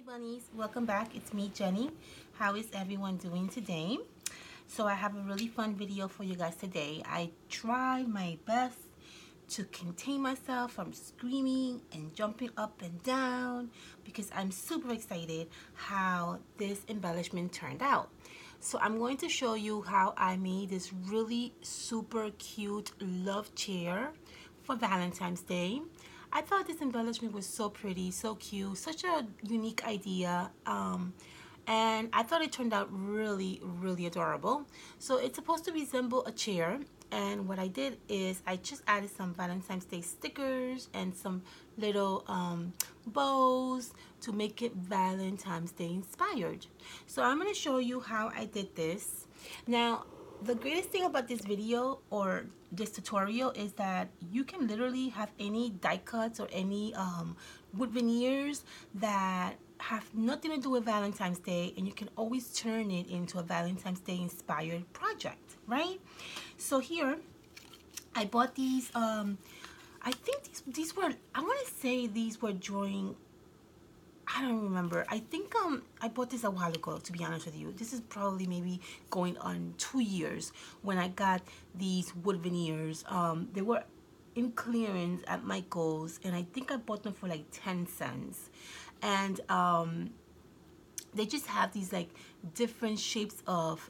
bunnies, welcome back. It's me, Jenny. How is everyone doing today? So I have a really fun video for you guys today. I tried my best to contain myself from screaming and jumping up and down because I'm super excited how this embellishment turned out. So I'm going to show you how I made this really super cute love chair for Valentine's Day. I thought this embellishment was so pretty, so cute, such a unique idea. And I thought it turned out really, really adorable. So it's supposed to resemble a chair. And what I did is I just added some Valentine's Day stickers and some little bows to make it Valentine's Day inspired. So I'm going to show you how I did this. Now, the greatest thing about this video or this tutorial is that you can literally have any die cuts or any wood veneers that have nothing to do with Valentine's Day, and you can always turn it into a Valentine's Day inspired project, right? So here I bought these I think these were, I want to say these were during, I don't remember. I think I bought this a while ago, to be honest with you. This is probably maybe going on 2 years when I got these wood veneers. They were in clearance at Michael's, and I think I bought them for like 10 cents. And they just have these like different shapes of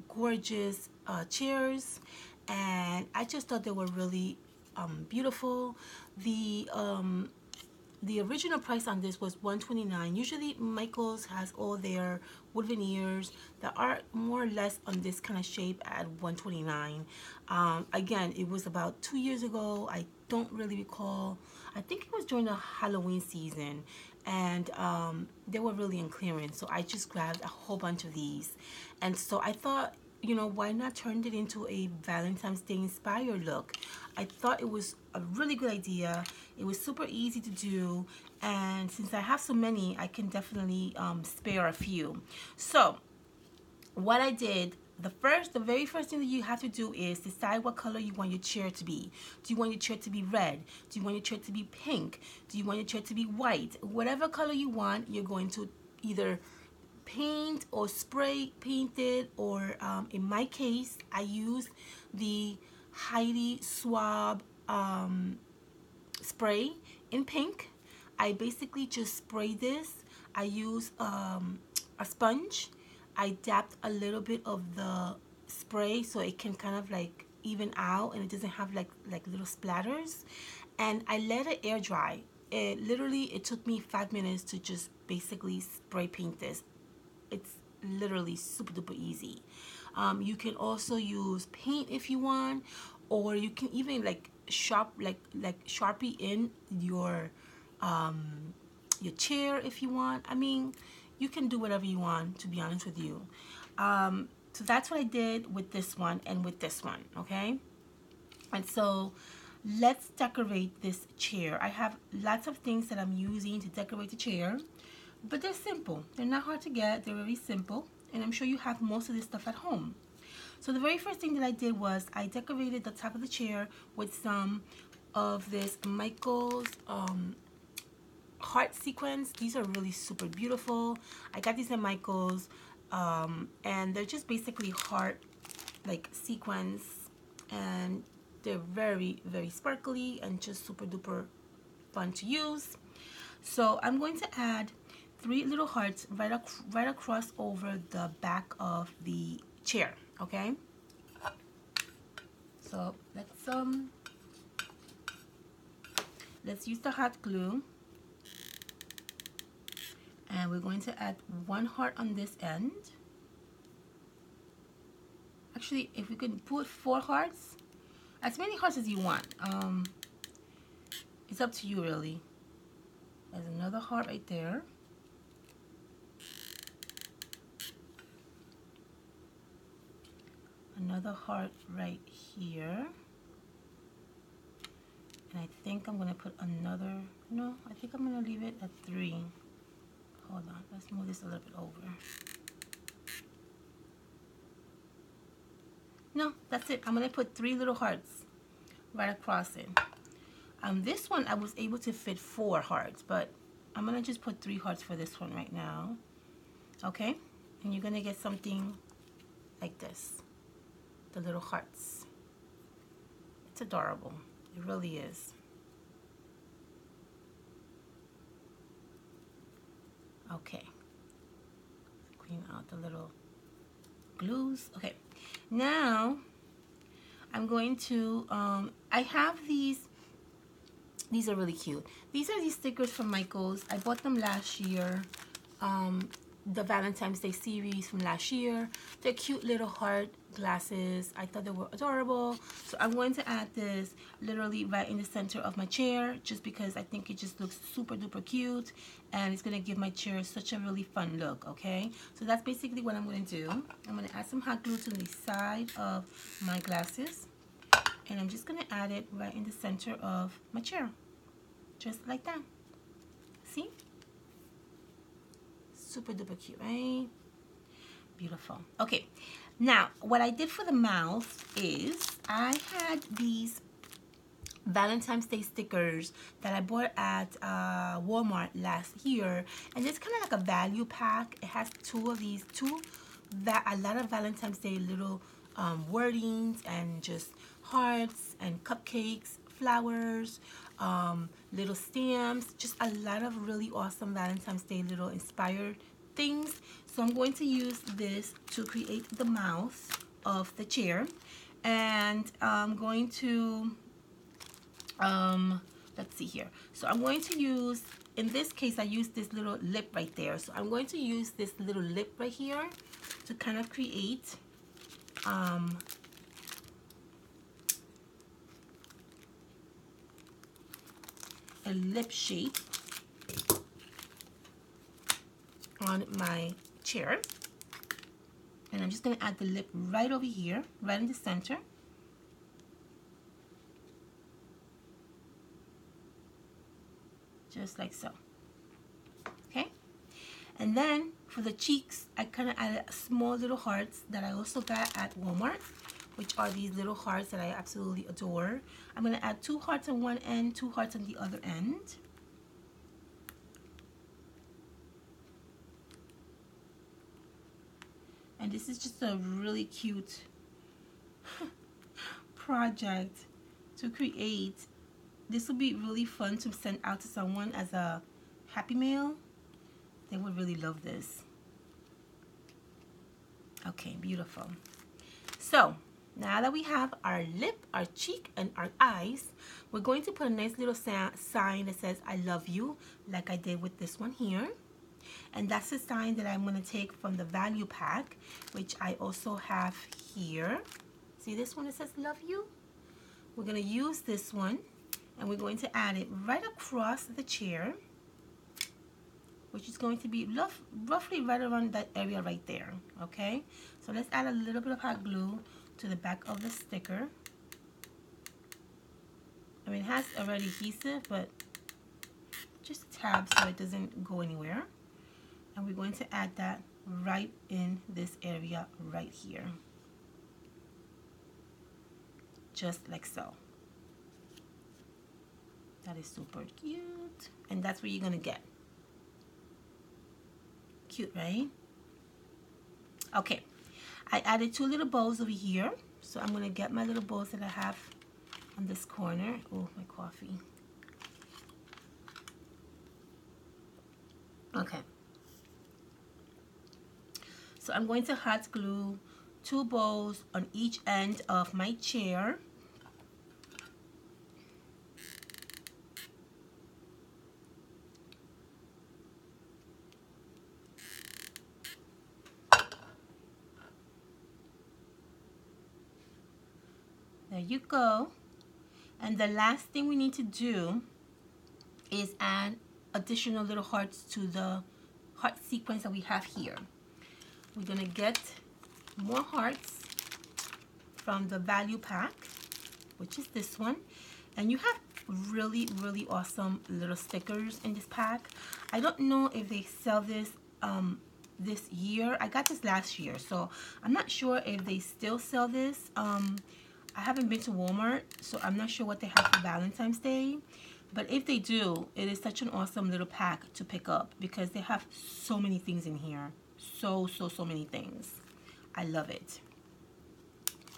gorgeous chairs, and I just thought they were really beautiful. The original price on this was $129. Usually Michael's has all their wood veneers that are more or less on this kind of shape at $129. Again, it was about 2 years ago. I don't really recall. I think it was during the Halloween season, and they were really in clearance. So I just grabbed a whole bunch of these. And so I thought, you know, why not turn it into a Valentine's Day inspired look? I thought it was a really good idea. It was super easy to do, and since I have so many, I can definitely spare a few. So what I did, the very first thing that you have to do is decide what color you want your chair to be. Do you want your chair to be red? Do you want your chair to be pink? Do you want your chair to be white? Whatever color you want, you're going to either paint or spray paint it, or in my case, I used the Heidi Swab spray in pink. I basically just sprayed this. I used a sponge. I dabbed a little bit of the spray so it can kind of like even out and it doesn't have like little splatters, and I let it air dry. It took me 5 minutes to just basically spray paint this. It's literally super duper easy. You can also use paint if you want, or you can even like Sharpie in your chair if you want. I mean, you can do whatever you want, to be honest with you. So that's what I did with this one and with this one, okay? And so let's decorate this chair. I have lots of things that I'm using to decorate the chair, but they're simple. They're not hard to get. They're very simple, and I'm sure you have most of this stuff at home. So the very first thing that I did was I decorated the top of the chair with some of this Michael's heart sequins. These are really super beautiful. I got these at Michael's, and they're just basically heart like sequins, and they're very, very sparkly and just super duper fun to use. So I'm going to add 3 little hearts right across over the back of the chair, okay? So let's use the hot glue, and we're going to add 1 heart on this end. Actually, if we could put 4 hearts, as many hearts as you want. It's up to you really. There's another heart right there. Another heart right here. And I think I'm going to put another, no, I think I'm going to leave it at 3. Hold on, let's move this a little bit over. No, that's it. I'm going to put 3 little hearts right across it. This one I was able to fit 4 hearts, but I'm gonna just put 3 hearts for this one right now. Okay, and you're gonna get something like this, the little hearts. It's adorable, it really is. Okay, clean out the little glues. Okay, now I'm going to I have these are really cute. These are these stickers from Michaels. I bought them last year, the Valentine's Day series from last year. They're cute little heart glasses. I thought they were adorable, so I'm going to add this literally right in the center of my chair, just because I think it just looks super duper cute, and it's gonna give my chair such a really fun look. Okay, so that's basically what I'm gonna do. I'm gonna add some hot glue to the side of my glasses, and I'm just gonna add it right in the center of my chair, just like that. See? Super duper cute, right? Beautiful. Okay, now what I did for the mouth is I had these Valentine's Day stickers that I bought at Walmart last year, and it's kind of like a value pack. It has 2 of these, a lot of Valentine's Day little wordings and just hearts and cupcakes, flowers, little stamps, just a lot of really awesome Valentine's Day little inspired things. So I'm going to use this to create the mouth of the chair, and I'm going to let's see here. So I'm going to use, in this case I used this little lip right there, so I'm going to use this little lip right here to kind of create a lip shape on my chair, and I'm just going to add the lip right over here, right in the center. Just like so. Okay, and then for the cheeks, I kind of added small little hearts that I also got at Walmart, which are these little hearts that I absolutely adore. I'm going to add 2 hearts on one end, 2 hearts on the other end. And this is just a really cute project to create. This would be really fun to send out to someone as a happy mail. They would really love this. Okay, beautiful. So now that we have our lip, our cheek, and our eyes, we're going to put a nice little sign that says I love you, like I did with this one here. And that's the sign that I'm going to take from the value pack, which I also have here. See this one that says love you? We're going to use this one, and we're going to add it right across the chair, which is going to be roughly right around that area right there. Okay, so let's add a little bit of hot glue to the back of the sticker. I mean, it has already adhesive, but just a tab so it doesn't go anywhere. And we're going to add that right in this area right here, just like so. That is super cute, and that's what you're gonna get. Cute, right? Okay, I added 2 little bows over here, so I'm gonna get my little bows that I have on this corner. Oh, my coffee. Okay, so I'm going to hot glue 2 bows on each end of my chair. There you go. And the last thing we need to do is add additional little hearts to the heart sequence that we have here. We're going to get more hearts from the value pack, which is this one. And you have really, really awesome little stickers in this pack. I don't know if they sell this this year. I got this last year, so I'm not sure if they still sell this. I haven't been to Walmart, so I'm not sure what they have for Valentine's Day. But if they do, it is such an awesome little pack to pick up because they have so many things in here. So many things. I love it.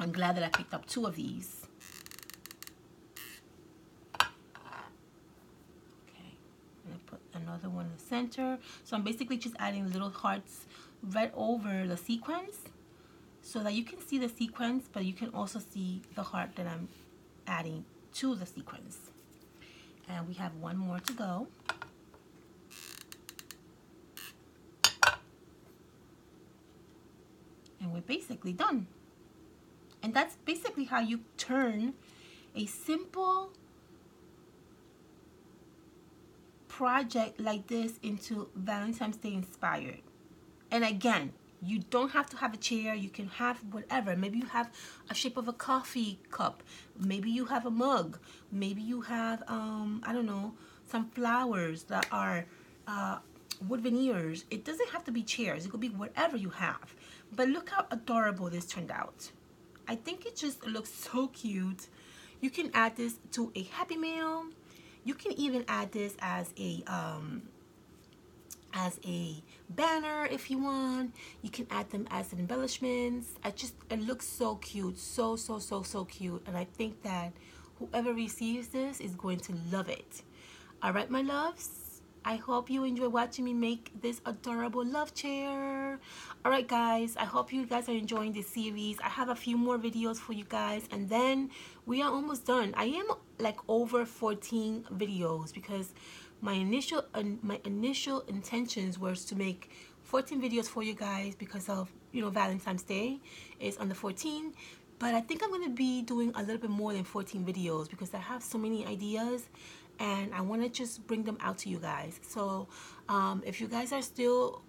I'm glad that I picked up 2 of these. Okay, I'm gonna put another one in the center. So I'm basically just adding little hearts right over the sequins so that you can see the sequins, but you can also see the heart that I'm adding to the sequins. And we have 1 more to go. And we're basically done. And that's basically how you turn a simple project like this into Valentine's Day inspired. And again, you don't have to have a chair. You can have whatever. Maybe you have a shape of a coffee cup. Maybe you have a mug. Maybe you have, I don't know, some flowers that are wood veneers. It doesn't have to be chairs. It could be whatever you have. But look how adorable this turned out. I think it just looks so cute. You can add this to a Happy Mail. You can even add this as a banner if you want. You can add them as embellishments. It looks so cute, so cute, and I think that whoever receives this is going to love it. All right, my loves, I hope you enjoy watching me make this adorable love chair. All right, guys, I hope you guys are enjoying this series. I have a few more videos for you guys, and then we are almost done. I am like over 14 videos because my initial intentions was to make 14 videos for you guys because of, you know, Valentine's Day is on the 14th. But I think I'm going to be doing a little bit more than 14 videos because I have so many ideas and I want to just bring them out to you guys. So if you guys are still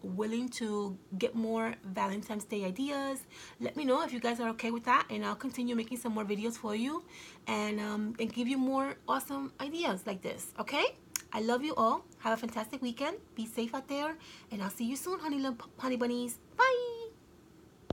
willing to get more Valentine's Day ideas, let me know if you guys are okay with that, and I'll continue making some more videos for you and give you more awesome ideas like this. Okay, I love you all. Have a fantastic weekend. Be safe out there, and I'll see you soon, honey bunnies. Bye.